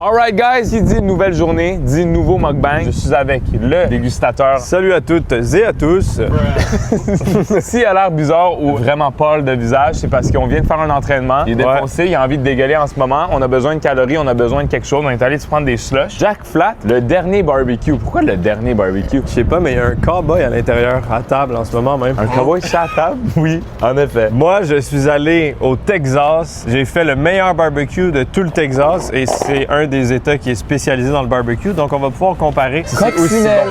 Alright guys, qui dit nouvelle journée, dit nouveau mukbang. Je suis avec le dégustateur. Salut à toutes et à tous. S'il a l'air bizarre ou vraiment pâle de visage, c'est parce qu'on vient de faire un entraînement. Il est défoncé, il a envie de dégueuler en ce moment. On a besoin de calories, on a besoin de quelque chose. On est allé se prendre des slushs. Jack Flat, le dernier barbecue. Pourquoi le dernier barbecue? Je sais pas, mais il y a un cowboy à l'intérieur, à table en ce moment même. Un cowboy chat à table? Oui, En effet. moi je suis allé au Texas. J'ai fait le meilleur barbecue de tout le Texas et c'est un des États qui est spécialisé dans le barbecue. Donc on va pouvoir comparer.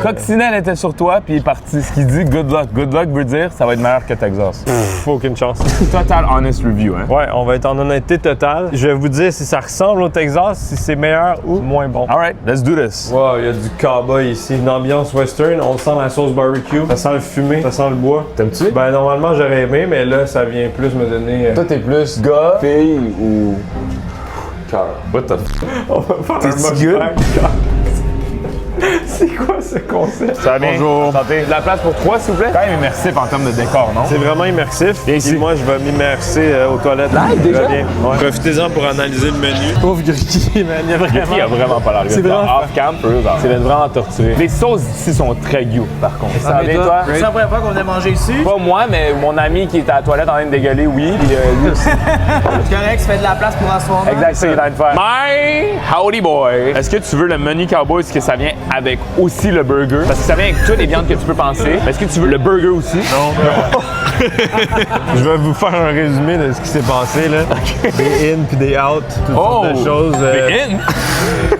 Coccinelle était sur toi puis il est parti. Ce qu'il dit good luck. Good luck veut dire ça va être meilleur que Texas. Aucune chance. Total honest review, hein? Ouais, on va être en honnêteté totale. Je vais vous dire si ça ressemble au Texas, si c'est meilleur ou moins bon. Alright, let's do this. Wow, il y a du cowboy ici. Une ambiance western. On sent la sauce barbecue. Ça sent le fumé. Ça sent le bois. T'aimes-tu? Ben normalement j'aurais aimé, mais là ça vient plus me donner. Toi, t'es plus gars, fille ou cœur? What the f... On va faire T'es-tu un good? mukbang. C'est quoi ce concept? Ça va bien? Bonjour. Santé. De la place pour trois, s'il vous plaît? Quand même immersif en termes de décor, non? C'est vraiment immersif. Viens ici. Puis moi, je vais m'immerser aux toilettes. Live, déjà? Très bien. Ouais. Profitez-en pour analyser le menu. Pauvre Gricky, man. Il y a vraiment... Il a vraiment pas l'air good. C'est vraiment- Off-cam, c'est vraiment torturé. Les sauces ici sont très you, par contre. Ça va bien, toi? C'est la première fois qu'on venait manger ici. Pas moi, mais mon ami qui est à la toilette en train de dégueuler, oui. Puis lui aussi. C'est correct, ça fait de la place pour asseoir. Exact, c'est ce qu'il est en train de faire. My howdy boy! Est-ce que tu veux le menu cowboy, est-ce que ça vient avec aussi le burger? Parce que ça vient avec toutes les viandes que tu peux penser. Est-ce que tu veux le burger aussi? Non. Je vais vous faire un résumé de ce qui s'est passé, là. Des in puis des out, toutes sortes de choses. Mais in?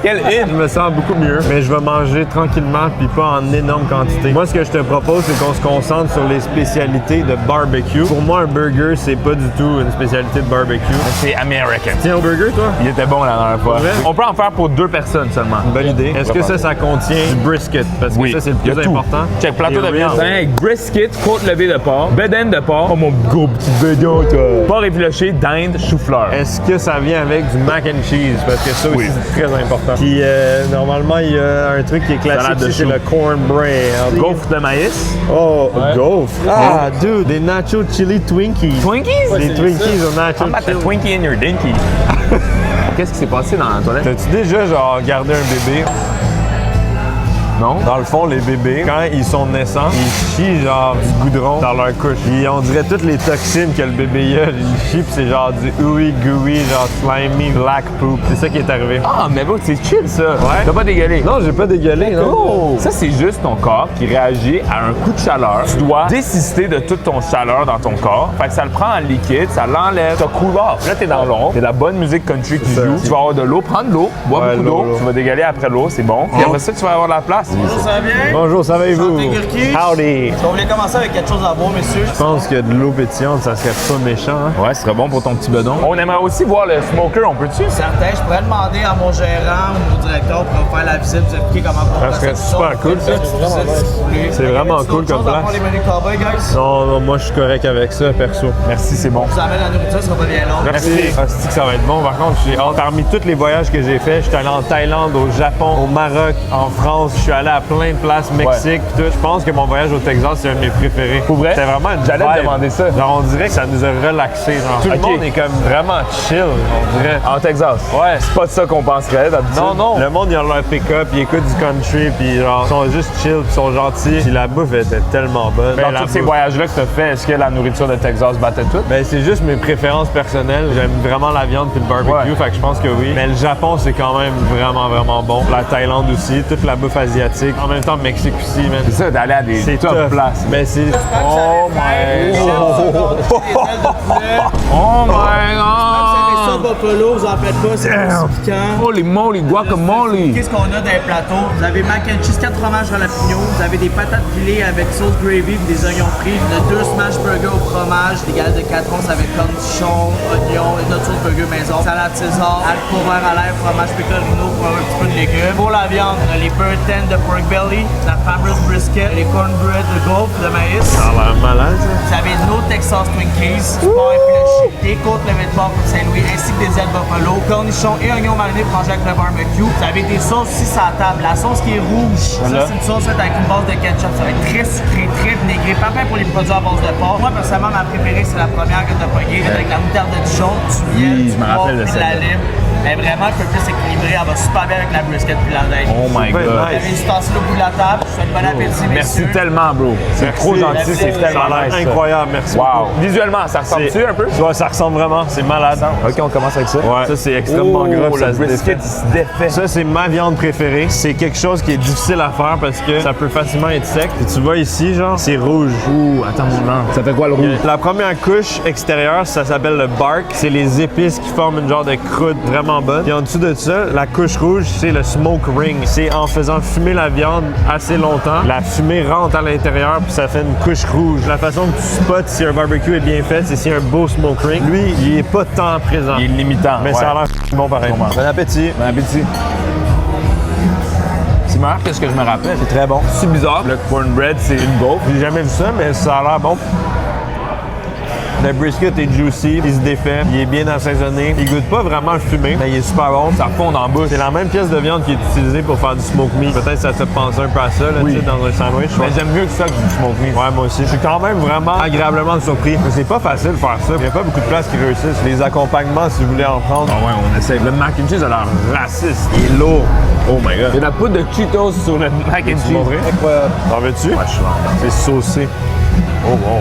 Quel Je in? me sens beaucoup mieux, mais je vais manger tranquillement puis pas en énorme quantité. Moi, ce que je te propose, c'est qu'on se concentre sur les spécialités de barbecue. Pour moi, un burger, c'est pas du tout une spécialité de barbecue. C'est American. Tiens au burger, toi? Il était bon la dernière fois. vrai? On peut en faire pour 2 personnes seulement. Bonne idée. Est-ce que ça contient du brisket? Parce que ça, c'est le il y a plus tout. important. Check, plateau Et de viande. ribs. Avec brisket, côte levée de porc, bedaine de porc. Oh mon gros petit bédon, toi. Porc effiloché, dinde, chou-fleur. Est-ce que ça vient avec du mac and cheese? Parce que ça aussi, Oui. c'est très important. Puis, normalement, il y a un truc qui est classique Salade de ici, c'est chou. le cornbread. Gaufre de maïs. Oh, gaufre. Ah, dude, des nacho chili Twinkies. Twinkies? Des Twinkies au nacho I'm about chili. the Twinkie in your dinky. Qu'est-ce qui s'est passé dans la toilette? T'as-tu déjà, genre, gardé un bébé? Non? Dans le fond, les bébés, quand ils sont naissants, ils chient genre du goudron dans leur couche. Puis on dirait toutes les toxines que le bébé a, ils chient, puis c'est genre du ooey gooey, genre slimy, black poop. C'est ça qui est arrivé. Ah, mais bon, c'est chill ça. Ouais. T'as pas dégueulé. Non, j'ai pas dégueulé, non. Oh! Ça, c'est juste ton corps qui réagit à un coup de chaleur. Tu dois désister de toute ton chaleur dans ton corps. Fait que ça le prend en liquide, ça l'enlève, ça cool off. Là, t'es dans l'ombre, t'as de la bonne musique country qui ça. joue. Tu vas avoir de l'eau, prendre de l'eau, bois Ouais, beaucoup l'eau, d'eau, l'eau. tu vas dégueuler après l'eau, c'est bon. Puis après ça, tu vas avoir de la place. Ça va bien? Bonjour, ça va et vous? Santé, Gurki. Howdy! Est-ce qu'on voulait commencer avec quelque chose à boire, messieurs? Je pense que de l'eau pétillante, ça serait pas méchant, hein? Ouais, ce serait bon pour ton petit bedon. On aimerait aussi voir le smoker, on peut-tu? Certain, je pourrais demander à mon gérant ou mon directeur pour vous faire la visite, vous expliquer comment on Ça serait super cool, ça. C'est vraiment cool comme place. les menus cowboy, guys? Non, non, moi je suis correct avec ça, perso. Merci, c'est bon. Vous amène la nourriture, ça sera pas bien long. Merci. Ah, c'est que ça va être bon. Par contre, j'ai hâte. Parmi tous les voyages que j'ai faits, je suis allé en Thaïlande, au Japon, au Maroc, en France. Je suis allé à plein de places, Mexique, tout. Je pense que mon voyage au Texas, c'est un de mes préférés. Pour vrai? C'était vraiment une J'allais te vibe. demander ça. Genre, on dirait que ça nous a relaxés. Genre. Tout Ok. le monde est comme vraiment chill, on dirait. En Texas. Ouais. C'est pas de ça qu'on penserait d'habitude. Non, non. Le monde, ils ont leur pick-up, ils écoutent du country, puis genre, ils sont juste chill, puis ils sont gentils. Puis la bouffe était tellement bonne. Dans la tous ces bouffe- voyages-là que tu as fait, est-ce que la nourriture de Texas battait tout? Ben, c'est juste mes préférences personnelles. J'aime vraiment la viande puis le barbecue, Ouais. fait que je pense que oui. Mais le Japon, c'est quand même vraiment, vraiment bon. La Thaïlande aussi, toute la bouffe asiatique. En même temps, Mexique aussi, man. C'est ça, d'aller à des C'est top tough. places. Mais c'est... Oh my god! Oh my Ça, god! buffalo, vous en faites pas, c'est pas si piquant. Holy moly, guacamole! Qu'est-ce qu'on a dans les plateaux? Vous avez mac and cheese, 4 fromages jalapeno, vous avez des patates pilées avec sauce gravy et des oignons frits, on a 2 smash burgers au fromage, des galettes de 4 onces avec cornichons, oignons et notre sauce burger maison, salade César, alcool vert à l'air, fromage pecorino pour un petit peu de légumes. Pour la viande, on a les burton de pork belly, la farmer's brisket, les cornbread de gaufre de maïs. Ça a l'air malade, ça. Vous avez nos Texas Twinkies, du porc effiloché, des côtes levées de porc pour Saint-Louis, ainsi que des ailes buffalo, cornichons et oignons marinés pour manger avec le barbecue. Vous avez des sauces aussi sur la table. La sauce qui est rouge, Voilà. ça c'est une sauce faite avec une base de ketchup. Ça va être très sucré, très vinaigré, parfait pour les produits à base de porc. Moi, personnellement, ma préférée, c'est la première que tu as pognée, avec la moutarde de Dijon, du miel, Oui, du je me poivre rappelle de et de la celle-là. lime. Elle est vraiment un peu plus équilibrée. Elle va super bien avec la brisket puis la dinde. Oh my Super God. Vous avez nice. installé au bout de la table. Je vous souhaite bon appétit, Merci messieurs. tellement, bro. C'est trop gentil, c'est Merci. Ça tellement a l'air nice. ça. incroyable, merci Wow. beaucoup. Visuellement, ça ressemble-tu un peu? Ouais, ça ressemble vraiment, c'est malade. OK, on commence avec ça. Ouais, ça c'est extrêmement gras, puis ça le se brisket, défait. il se défait. Ça, c'est ma viande préférée. C'est quelque chose qui est difficile à faire parce que ça peut facilement être sec. Puis tu vois ici, genre, c'est rouge. Ouh, attends mon nom. Ça fait quoi le rouge? La première couche extérieure, ça s'appelle le bark. C'est les épices qui forment une genre de croûte vraiment bonne. Et en dessous de ça, la couche rouge, c'est le smoke ring. C'est en faisant fumer la viande assez longtemps, la fumée rentre à l'intérieur puis ça fait une couche rouge. La façon que tu spots si un barbecue est bien fait, c'est si un beau smoke ring. Lui, il est pas tant présent. Il est limitant. Mais ouais. ça a l'air bon pareil. Sûrement. Bon appétit. Bon appétit. C'est meilleur que ce que je me rappelle. C'est très bon. C'est bizarre. Le cornbread, c'est une gaufre. J'ai jamais vu ça, mais ça a l'air bon. Le brisket est juicy, il se défait, il est bien assaisonné. Il goûte pas vraiment le fumé, mais il est super bon. Ça fond dans la bouche. C'est la même pièce de viande qui est utilisée pour faire du smoke meat. Peut-être ça te fait penser un peu à ça, là, Oui. tu sais, dans un sandwich. Mais j'aime mieux que ça que du smoke meat. Ouais, moi aussi. Je suis quand même vraiment agréablement surpris. Mais c'est pas facile de faire ça. Il n'y a pas beaucoup de places qui réussissent. Les accompagnements, si vous voulez en prendre, Ah ouais, on essaie. Le mac and cheese a l'air raciste. il est lourd. Oh my god. Il y a de la poudre de Cheetos sur le mac and cheese. montrer? Incroyable. T'en veux-tu? Ouais, je suis là. C'est saucé. Oh, wow.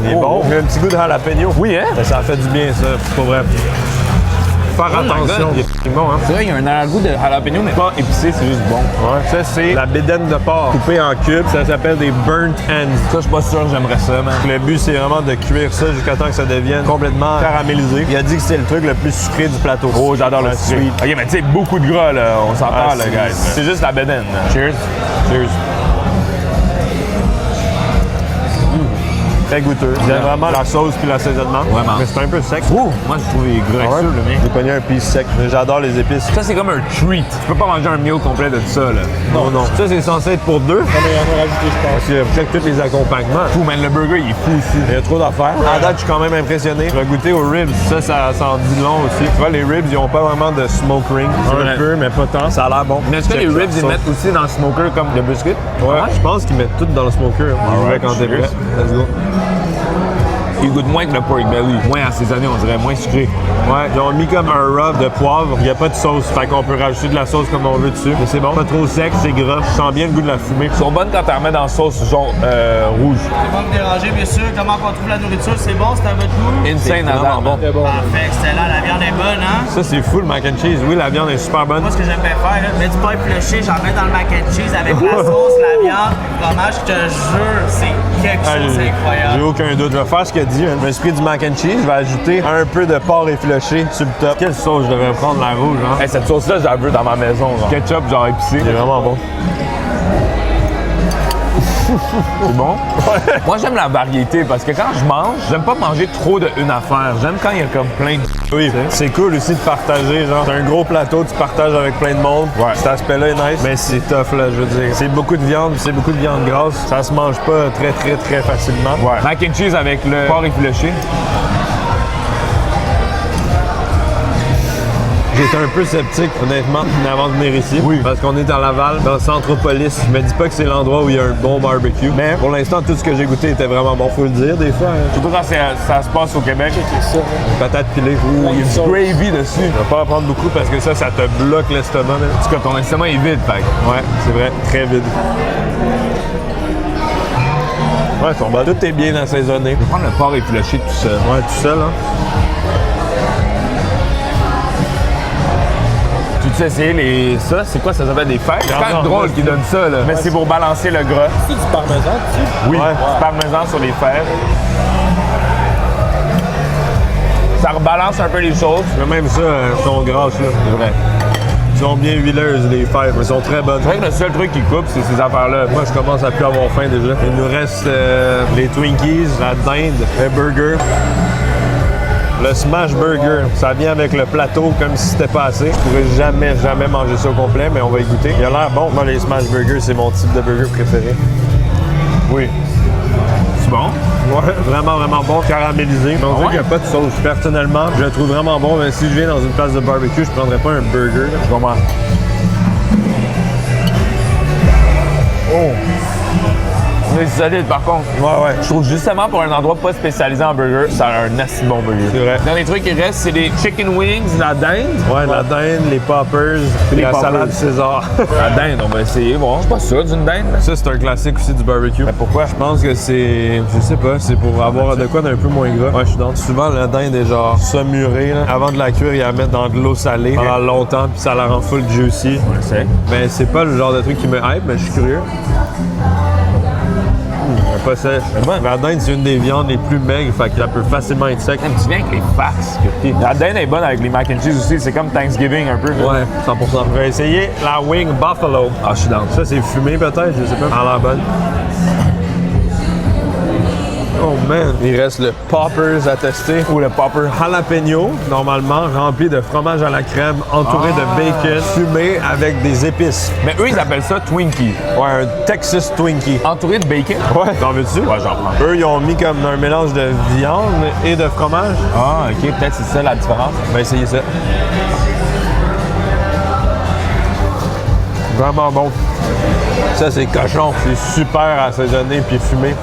Il est Oh, bon. oh. Il y a un petit goût de jalapeno. Oui, hein? Mais ça fait du bien, ça. Pour vrai. Faire Oh my attention. God. Il est bon, hein? C'est vrai, il y a un arrière-goût de jalapeno, mais pas épicé, c'est juste bon. Ouais, ça, c'est la bédaine de porc coupée en cubes. Ça s'appelle des burnt ends. Ça, je suis pas sûr que j'aimerais ça, man. Le but, c'est vraiment de cuire ça jusqu'à temps que ça devienne complètement caramélisé. Il a dit que c'est le truc le plus sucré du plateau. Oh, j'adore le Ouais, sucré. sweet. OK, mais tu sais, beaucoup de gras, là. On s'entend, Ah, là, c'est- guys. C'est juste la bedaine. là. Cheers. Cheers. Très goûteux. J'aime vraiment la sauce puis l'assaisonnement. Vraiment. Mais c'est un peu sec. Ouh, moi, je trouve les gras Ah ouais? le mien. J'ai pogné un piece sec. Mais j'adore les épices. Ça, c'est comme un treat. Tu peux pas manger un meal complet de ça, là. Non, non. Ça, c'est censé être pour deux. Parce qu'il y a presque tous les accompagnements. Fou, man, le burger, il est fou aussi. Il y a trop d'affaires. À date, je suis quand même impressionné. Je vais goûter aux ribs. Ça en dit long aussi. Tu vois, les ribs, ils ont pas vraiment de smoke ring. vrai. Un peu, mais pas tant. Ça a l'air bon. Mais est-ce que les Check ribs, ça. ils mettent aussi dans le smoker comme le brisket? Ouais, je pense qu'ils mettent tout dans le smoker. Je vais quand t'es cheers. prêt. Let's go. Il goûte moins que le pork belly. Moins assaisonné, on dirait, moins sucré. Ouais, ils ont mis comme un rub de poivre. Il n'y a pas de sauce. Fait qu'on peut rajouter de la sauce comme on veut dessus. Mais c'est bon. Pas trop sec, c'est gras. Je sens bien le goût de la fumée. Ils sont bonnes quand tu remets dans la sauce jaune, rouge. C'est pas me déranger, messieurs. Comment on trouve la nourriture? C'est bon? C'est à votre goût? Insane à vraiment bon. Parfait, excellent. La viande est bonne, hein? Ça, c'est fou le mac and cheese. Oui, la viande est super bonne. Moi, ce que j'aime bien faire, là, mettre du pain épluché, j'en mets dans le mac and cheese avec la sauce, la viande, le fromage. Je te jure, c'est quelque Ah, chose j'ai d'incroyable. aucun doute. Je vais faire ce qu'il a dit. Je me suis pris du mac and cheese. Je vais ajouter un peu de porc effiloché sur le top. Quelle sauce je devrais prendre? La rouge, hein? Hey, cette sauce-là, je la veux dans ma maison. Genre. Ketchup, genre épicé. C'est vraiment bon. C'est bon? Moi, j'aime la variété parce que quand je mange, j'aime pas manger trop de une affaire. J'aime quand il y a comme plein de... Oui, c'est cool aussi de partager. Genre, c'est un gros plateau, tu partages avec plein de monde. Ouais. Cet aspect-là est nice. Mais c'est tough, là, je veux dire. C'est beaucoup de viande, c'est beaucoup de viande grasse. Ça se mange pas très facilement. Ouais. Mac and cheese avec le porc effiloché. J'étais un peu sceptique, honnêtement, avant de venir ici. Oui. Parce qu'on est à Laval, dans Centropolis. Je me dis pas que c'est l'endroit où il y a un bon barbecue. Mais pour l'instant, tout ce que j'ai goûté était vraiment bon, faut le dire, des fois. Hein. Surtout quand ça se passe au Québec. Patate pilée. Ouh, Il y a du gravy dessus. Je vais pas en prendre beaucoup parce que ça te bloque l'estomac. là. En tout cas, ton estomac est vide, fait. Ouais, c'est vrai, très vide. Ouais, son bas. Tout est bien assaisonné. Je vais prendre le porc effiloché tout seul. Ouais, tout seul, hein. Tu sais essayer les... Ça, c'est quoi? Ça s'appelle des fèves? C'est quand non, même drôle vas-y. qu'ils donnent ça, là. Mais c'est pour balancer le gras. C'est du parmesan dessus? Oui, Ouais. du parmesan sur les fèves. Ça rebalance un peu les choses. Mais même ça, elles sont grasses, là. C'est vrai. Ils sont bien huileuses, les fèves. Elles sont très bonnes. C'est vrai que le seul truc qui coupe, c'est ces affaires-là. Moi, je commence à plus avoir faim déjà. Il nous reste les Twinkies, la dinde, le burger. Le smash burger, ça vient avec le plateau comme si c'était pas assez. Je pourrais jamais manger ça au complet, mais on va y goûter. Il a l'air bon. Moi, les smash burgers, c'est mon type de burger préféré. Oui. C'est bon? Ouais, vraiment bon, caramélisé. Mais on dirait ouais? qu'il n'y a pas de sauce. Personnellement, je le trouve vraiment bon, mais si je viens dans une place de barbecue, je prendrais pas un burger. Je comprends. Oh! Mais c'est solide par contre. Ouais. Je trouve justement pour un endroit pas spécialisé en burger, ça a un assez bon burger. C'est vrai. Dans les trucs qui restent, c'est les chicken wings, la dinde. Ouais, la dinde, les poppers, Les la poppers. salade César. La dinde, on va essayer. Bon, je suis pas sûr d'une dinde. Ça, c'est un classique aussi du barbecue. Mais pourquoi? Je pense que c'est, je sais pas, c'est pour avoir de quoi d'un peu moins gras. Ouais, je suis dans. Souvent, la dinde est genre saumurée, là. Avant de la cuire, ils la mettent dans de l'eau salée pendant longtemps, puis ça la rend full juicy. On essaie. Mais c'est pas le genre de truc qui me hype, mais je suis curieux. Pas sèche. La dinde, c'est une des viandes les plus maigres, fait qu'elle peut facilement être sec. Tu viens avec les fax. La dinde est bonne avec les mac and cheese aussi. C'est comme Thanksgiving un peu. Ouais, 100%. On va essayer la wing buffalo. Ah, je suis dans. Ça, c'est fumé peut-être, je sais pas. À la bonne. Oh man! Il reste le poppers à tester. Ou le popper jalapeno, normalement rempli de fromage à la crème, entouré de bacon, fumé avec des épices. Mais eux, ils appellent ça Twinkie. Ouais, un Texas Twinkie. Entouré de bacon. Ouais, t'en veux-tu? Ouais, j'en prends. Eux, ils ont mis comme un mélange de viande et de fromage. Ah, ok. Peut-être c'est ça la différence. On va essayer ça. Vraiment bon. Ça, c'est cochon. C'est super assaisonné puis fumé.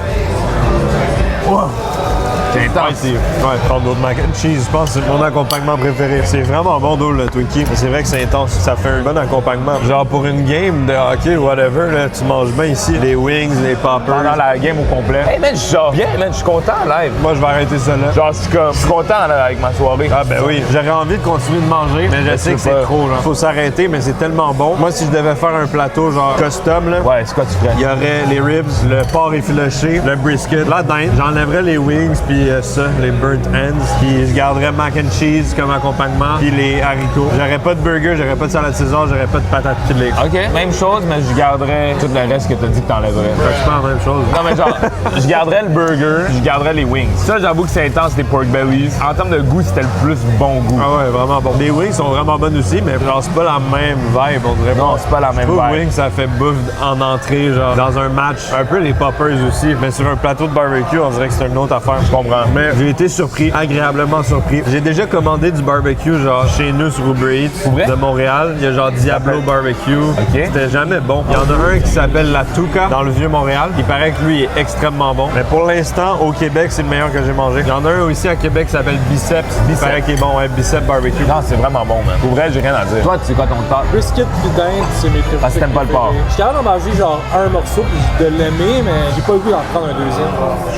C'est intense. Ouais, prendre d'autres mac and cheese, je pense que c'est mon accompagnement préféré. C'est vraiment bon d'eau le Twinkie. Mais c'est vrai que c'est intense. Ça fait un bon accompagnement. Genre pour une game de hockey ou whatever, là, tu manges bien ici. Les wings, les poppers. Pendant la game au complet. Hey man, je sors bien, man. Je suis content en live. Moi, je vais arrêter ça là. Genre, je suis content là, avec ma soirée. Ah ben oui, j'aurais envie de continuer de manger, mais je sais que c'est trop. Genre. Faut s'arrêter, mais c'est tellement bon. Moi, si je devais faire un plateau genre custom, là, Ouais, c'est quoi tu ferais? il y aurait les ribs, le porc effiloché, le brisket, la dinde. J'enlèverais les wings, puis ça, les burnt ends. Puis je garderais mac and cheese comme accompagnement, puis les haricots. J'aurais pas de burger, j'aurais pas de salade César, j'aurais pas de patates pilées. OK, même chose, mais je garderais tout le reste que t'as dit que t'enlèverais. Fait que c'est pas la même chose. Non, mais genre, je garderais le burger, je garderais les wings. Ça, j'avoue que c'est intense, les pork bellies. En termes de goût, c'était le plus bon goût. Ah ouais, vraiment bon. Les wings sont vraiment bonnes aussi, mais genre, c'est pas la même vibe, on dirait. Non, c'est pas la même Je trouve vibe. wings, ça fait bouffe en entrée, genre, dans un match. Un peu les poppers aussi, mais sur un plateau de barbecue, on dirait que c'est une autre affaire. Je comprends. Mais j'ai été surpris, agréablement surpris. J'ai déjà commandé du barbecue, genre, chez nous sur Uber Eats Pour vrai? de Montréal. Il y a genre Diablo Barbecue. OK. C'était jamais bon. Il y en a un qui s'appelle La Tuca dans le Vieux-Montréal. Il paraît que lui est extrêmement bon. Mais pour l'instant, au Québec, c'est le meilleur que j'ai mangé. Il y en a un aussi à Québec qui s'appelle Biceps. Il paraît qu'il est bon, ouais, Bicep Barbecue. Non, c'est vraiment bon, man. Pour vrai, j'ai rien à dire. Toi, tu sais quoi ton top? Brisket puis dinde, c'est mes préférés. Parce que t'aimes pas le porc. Je suis capable d'en manger genre un morceau puis de l'aimer, mais j'ai pas le goût d'en prendre un deuxième.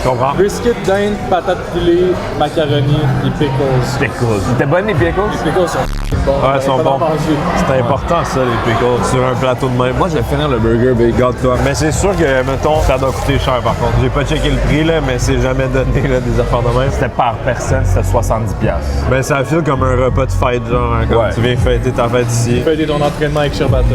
Je comprends. Brisket, dinde, patates pilées, macaroni et pickles. Pickles. T'es bonne, les pickles? Les pickles sont bons. Ouais, ils sont Faut en bons. manger. C'est important, ça, les pickles, sur un plateau de même. Moi, je vais finir le burger, big. Garde-toi. Mais c'est sûr que, mettons, ça doit coûter cher, par contre. J'ai pas checké le prix, là, mais c'est jamais donné, là, des affaires de même. C'était par personne, c'était 70$. Ben, ça file comme un repas de fête, genre, hein, comme Ouais. tu viens fêter ta fête ici. Fais ton entraînement avec Sherbata.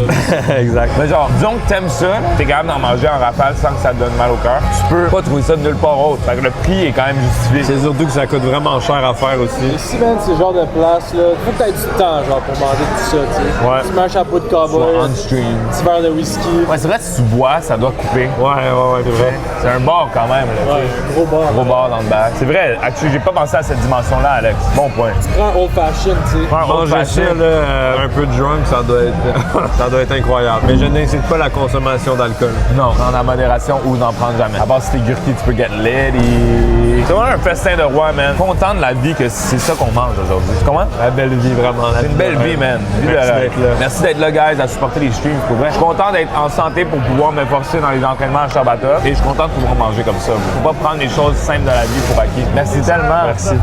Exact. Mais genre, disons que t'aimes ça, t'es capable d'en manger en rafale sans que ça te donne mal au cœur. Tu peux pas trouver ça de nulle part autre. Fait que le prix est quand même justifié. C'est surtout que ça coûte vraiment cher à faire aussi. Ici, man, c'est le genre de place, là. Faut que t'aies du temps, genre, pour manger tout ça, tu sais. Ouais. Tu mets un chapeau de cowboy, On stream. un petit verre de whisky. Ouais, c'est vrai, si tu bois, ça doit couper. Ouais, c'est vrai. C'est un bar quand même, là. Ouais, gros bar. Gros bar dans le bac. C'est vrai, actually, j'ai pas pensé à cette dimension-là, Alex. Bon point. Prends old fashion, tu sais. Manger ça, là, un peu drunk, ça doit être, ça doit être incroyable. Mais je n'incite pas la consommation d'alcool. Non, en modération ou n'en prendre jamais. À part si t'es gurki, tu peux get lit. C'est vraiment un festin de roi, man. Content de la vie que c'est ça qu'on mange aujourd'hui. Tu comprends? La belle vie, vraiment. C'est une belle vie, man. Vie Merci de rêve. d'être là. Merci d'être là, guys, à supporter les streams, pour vrai. Je suis content d'être en santé pour pouvoir me forcer dans les entraînements à Sherbata. Et je suis content de pouvoir manger comme ça. Faut pas prendre les choses simples de la vie pour acquis. Merci tellement. Merci.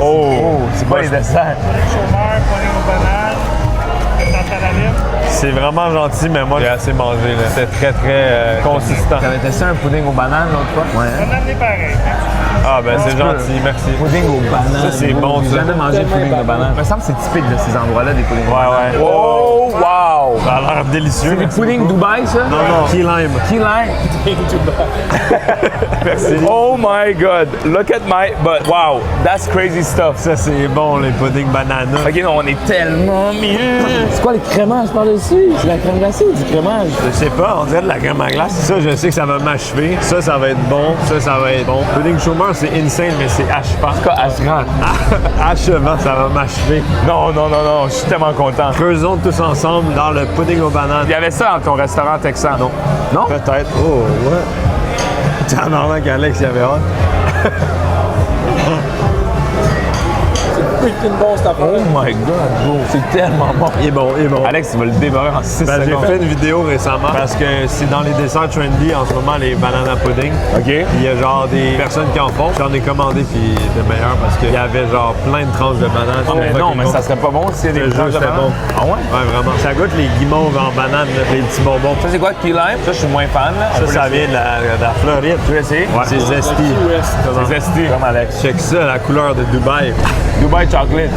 Oh, c'est quoi les desserts? Chômeur, poignet aux bananes, tarte à la lime. C'est vraiment gentil, mais moi, j'ai assez mangé. Là. C'était très, très consistant. T'avais testé un pudding aux bananes l'autre fois? Ouais. Banane est pareil. Ah, ben c'est gentil, merci. Pudding aux bananes. Ça, c'est bon, J'ai ça. jamais mangé de pudding aux bananes. Il me semble que c'est typique de ces endroits-là, des puddings aux bananes. Ouais. Oh, wow! Ça a l'air délicieux. C'est des merci puddings beaucoup. Dubaï, ça? Non, key lime. Key lime. Merci. Oh my god, look at my butt. Wow, that's crazy stuff. Ça, c'est bon, les puddings bananas. Ok, non, on est tellement mieux. C'est quoi les crémages par-dessus? C'est la crème glacée ou du crémage? Je sais pas, on dirait de la crème à glace. Ça, je sais que ça va m'achever. Ça va être bon. Ça va être bon. Pudding chômeur, c'est insane, mais c'est achevant. En tout cas, assurant. Achevant, ça va m'achever. Non, je suis tellement content. Creusons tous ensemble dans genre le pudding aux bananes. Il y avait ça dans ton restaurant texan. Non. Non? Peut-être. Oh, ouais. T'as normalement qu'Alex y avait hâte. Freaking bon cette affaire. Oh my god, bro. C'est tellement bon. Il est bon, il est bon. Alex, il va le dévorer en 6 Ben, j'ai secondes. fait une vidéo récemment parce que c'est dans les desserts trendy en ce moment, les banana pudding. OK. Il y a genre des personnes qui en font. J'en ai commandé puis c'était meilleur parce qu'il y avait genre plein de tranches de bananes. Mais non, mais ça serait pas bon s'il y a des Le jeu, tranches de c'était banane. bon. Ah ouais? Ouais, vraiment. Ça goûte les guimauves en banane, là, les petits bonbons. Ça, c'est quoi, key lime? Ça, je suis moins fan. Là. Ça vient de la Floride. Tu veux essayer? C'est zesty. C'est zesty. Comme Alex. Check ça, la couleur de Dubaï. Dubai chocolate.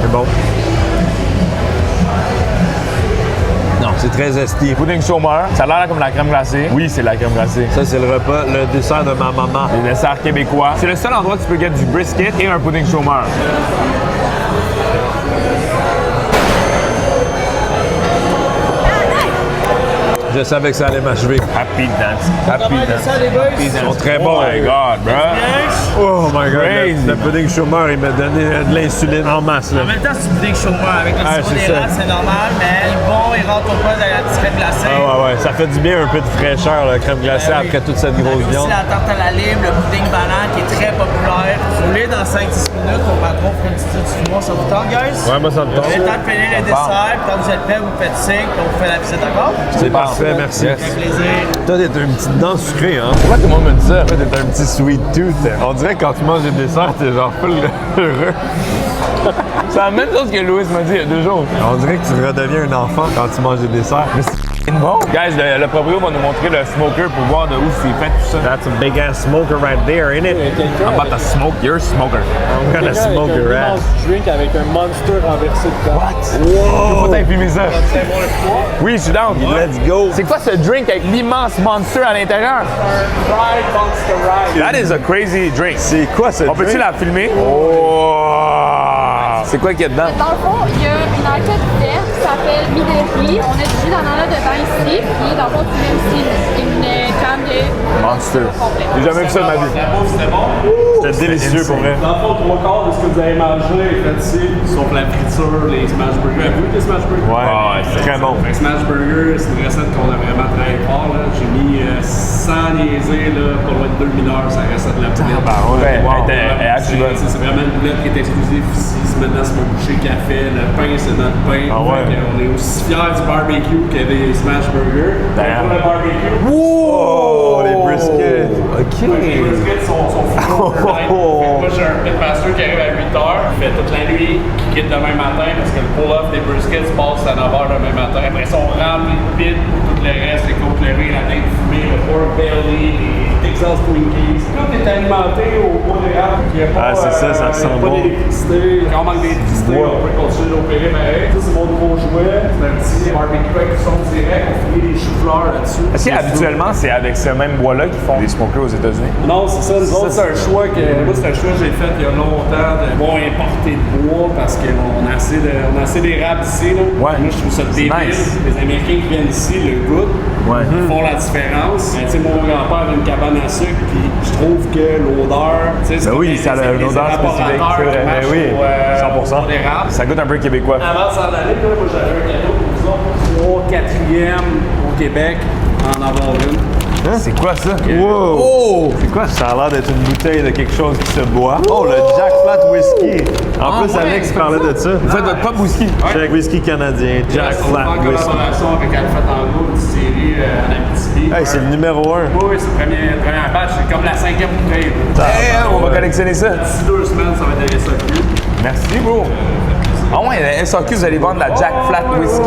C'est bon. Non, c'est très zesty. Pudding chômeur. Ça a l'air comme la crème glacée. Oui, c'est la crème glacée. Ça, c'est le repas, le dessert de ma maman. Les desserts québécois. C'est le seul endroit où tu peux get du brisket et un pudding chômeur. Je savais que ça allait m'achever. Happy dance. Happy dance. ça, les boys? Ils sont très Oh bons. my god, bro. Oh my god. Crazy. Le pudding chômeur, il m'a donné de l'insuline en masse. Là. En même temps, c'est du pudding chômeur. Avec le Ah, sirop c'est ça. d'érable, c'est normal, mais il est bon, il rentre au pas de la petite crème glacée. Ah ouais, ouais. Ça fait du bien un peu de fraîcheur, la crème glacée, Ben oui. après toute cette On a grosse aussi viande. la tarte à la lime, le pudding banane qui est très populaire. Si vous voulez, dans 5-10 minutes, mon patron fera une petite étude du mois. Ça vous tente, guys? Ouais, moi, ça me Vous avez le tente. temps de finir le dessert, puis quand vous êtes prêts, vous faites signe, puis on vous fait la visite, d'accord? C'est parfait, merci. Yes. Avec plaisir. Toi, t'es une petite dent sucrée, hein? Pourquoi tout le monde me dit ça? Toi, t'es un petit sweet tooth. On dirait que quand tu manges des desserts, t'es genre full heureux. C'est la même chose que Louis m'a dit il y a 2 jours. On dirait que tu redeviens un enfant quand tu manges des desserts. Bon. Guys, le proprio va nous montrer le smoker pour voir de où c'est fait tout ça. That's a big ass smoker right there, ain't it? I'm about to smoke your smoker. I'm gonna smoke your ass. drink avec un monster renversé dedans. Faut t'imprimer ça. Oui, je suis down. Let's go. C'est quoi ce drink avec l'immense monster à l'intérieur? Pride Monster Ride. That is a crazy drink. C'est quoi ce On peut-tu drink? la filmer? Oh! C'est quoi qu'il y a dedans? Dans le fond, il y a une enquête verte qui s'appelle Midori. On a du jus d'ananas dedans ici. Puis dans le fond, tu mets aussi une canne de Monster. complet. J'ai jamais vu ça de ma vie. C'était délicieux pour vrai. Dans le fond, 3/4 de ce que vous avez mangé est fait ici, sauf la friture, les smash burgers. Avez-vous des smash burgers? Ouais, c'est très bon. Un smash burger, c'est une recette qu'on a vraiment travaillé fort. Là. J'ai mis, sans niaiser, là, pas loin de 2 mineurs sur la recette de la boulette. Ouais, Wow. elle est actually bonne. C'est vraiment une boulette qui est exclusive ici. Maintenant, c'est mon boucher café. Le pain, c'est notre pain. Ah ouais. Fait qu'on est aussi fiers du barbecue qu'il y avait des smash burgers. Damn. Pour le barbecue. Oh, les briskets. OK. Les briskets sont full overnight. Moi, j'ai un pitmaster qui arrive à 8h, qui fait toute la nuit, qui quitte demain matin parce que le pull-off des briskets se passe à 9h demain matin. Après ça, on remplit le pit pour tout le reste, les côtes levées, la dinde fumée, le pork belly, les Texas Twinkies. Tout est alimenté au bois d'érable. Il y a pas, Ah, c'est ça, ça sent pas bon. d'électricité. Quand on manque d'électricité, on peut continuer d'opérer pareil. Ça, c'est mon nouveau jouet. C'est un petit barbecue avec du son direct. On finit des choux-fleurs là-dessus. Est-ce qu'habituellement, c'est avec ce même bois-là qu'ils font des smokers aux États-Unis? Non, c'est ça. Nous autres, c'est un choix que. Moi, c'est un choix que j'ai fait il y a longtemps de pas importer de bois parce qu'on a assez d'érable ici. Là. Ouais. Moi, je trouve ça C'est débile. nice. Les Américains qui viennent ici le goûtent. Ouais. Ils font la différence. Tu sais, mon grand-père avait une cabane à sucre, puis je trouve que l'odeur. Tu sais, c'est Ben oui, comme ça a une odeur spécifique, c'est vrai. Ben Ben oui, 100%. d'érable. Ça goûte un peu québécois. Avant de s'en aller, là, moi, j'avais un cadeau pour vous autres. 3 4e au Québec, en avoir une. C'est quoi ça? Wow! Oh! C'est quoi? Ça a l'air d'être une bouteille de quelque chose qui se boit. Oh, le Jack Flat Whisky! En plus, ouais, Alex parlait de ça. Vous faites votre propre whisky? Jack Whisky canadien, Jack On va Flat en Whisky. collaboration avec Alpha Tango, une série en Abitibi. Hey, c'est le numéro 1. Oui, c'est le premier batch, c'est comme la 5e bouteille. Hey, on va collectionner ça. D'ici 2 semaines, ça va être des SAQ. Merci, bro. Ah ouais, la SAQ, vous allez vendre la Jack Flat Whisky.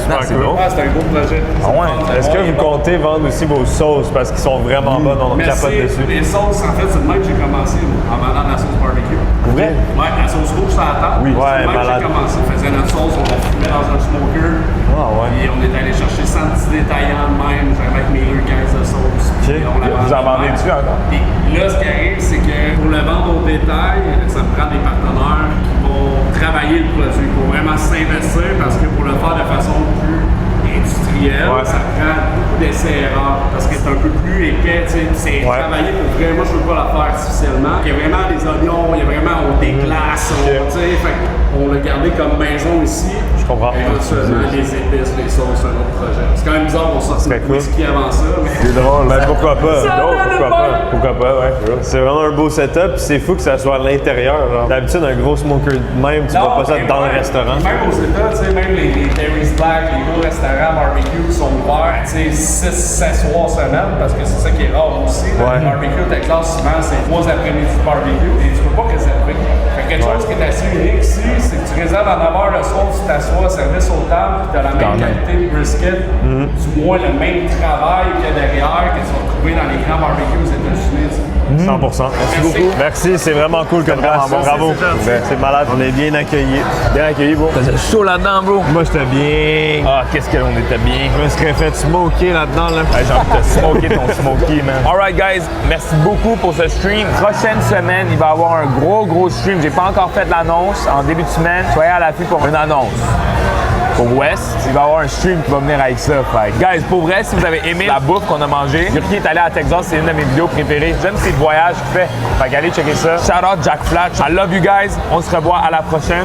Non, c'est bon. Ah, c'est un gros projet. Ah ouais. Est-ce que vous comptez vendre aussi vos sauces parce qu'ils sont vraiment bonnes, on capote Merci. dessus? Les sauces, en fait, c'est de même que j'ai commencé en vendant de la sauce barbecue. Vrai? Ouais, la sauce rouge, ça attend. Oui. C'est Ouais, de même que malade. j'ai commencé. On faisait notre sauce, on la fumait dans un smoker. Ah ouais. Puis on est allé chercher 100 petits détaillants de même, j'avais avec mes 2 caisses de sauce. Puis on la Vous en vendez de même. dessus encore? Puis là, ce qui arrive, c'est que pour le vendre au détail, ça me prend des partenaires qui vont travailler le produit, pour vraiment s'investir, parce que pour le faire de façon plus industriel, Ouais. ça prend beaucoup d'essais-erreurs parce que c'est un peu plus épais, tu sais, c'est Ouais. travaillé pour vrai. Moi, je ne veux pas la faire artificiellement. Il y a vraiment des oignons, il y a vraiment, on déglace, on, tu sais, fait on l'a gardé comme maison ici. Je comprends. Éventuellement, les épices, les sauces, c'est un autre projet. C'est quand même bizarre qu'on sorte Très le cool. whisky avant ça, mais... C'est drôle. Ben pourquoi pas? Pourquoi pas? Pourquoi pas, ouais. C'est vraiment un beau setup, puis c'est fou que ça soit à l'intérieur. genre. D'habitude, un gros smoker de même, tu vois pas ça mais dans le même- restaurant. Même aux États, tu sais, même les Terry's Black, les gros restaurants barbecue sont ouverts, tu sais, 6 soirs semaine, parce que c'est ça qui est rare aussi. là. Ouais. Le barbecue au Texas, souvent, c'est 3 après-midi de barbecue et tu peux pas réserver. Fait que quelque chose qui est assez unique ici, c'est que tu réserves à 9h le soir, tu t'assois, service au table, tu as la même qualité de brisket, du moins le même travail qu'il y a derrière que tu vas retrouver dans les grands barbecues aux États-Unis. tu sais. 100%. Merci beaucoup. Merci, c'est vraiment cool comme place. bon. Bravo. C'est malade. On est bien accueillis. Bien accueilli, bro. T'as chaud là-dedans, bro. Moi, j'étais bien. Ah, qu'est-ce qu'on était bien. Je me serais fait smoker là-dedans. Là. J'ai envie de te smoker ton smoky, man. Alright, guys, merci beaucoup pour ce stream. Prochaine semaine, il va y avoir un gros stream. J'ai pas encore fait l'annonce. En début de semaine, soyez à l'affût pour une annonce. Pour West, il va y avoir un stream qui va venir avec ça. Fait. Guys, pour vrai, si vous avez aimé la bouffe qu'on a mangée, Yurki est allé à Texas, c'est une de mes vidéos préférées. J'aime ces voyages qu'il fait. Fait qu'allez checker ça. Shout out Jack Flat. I love you guys. On se revoit à la prochaine.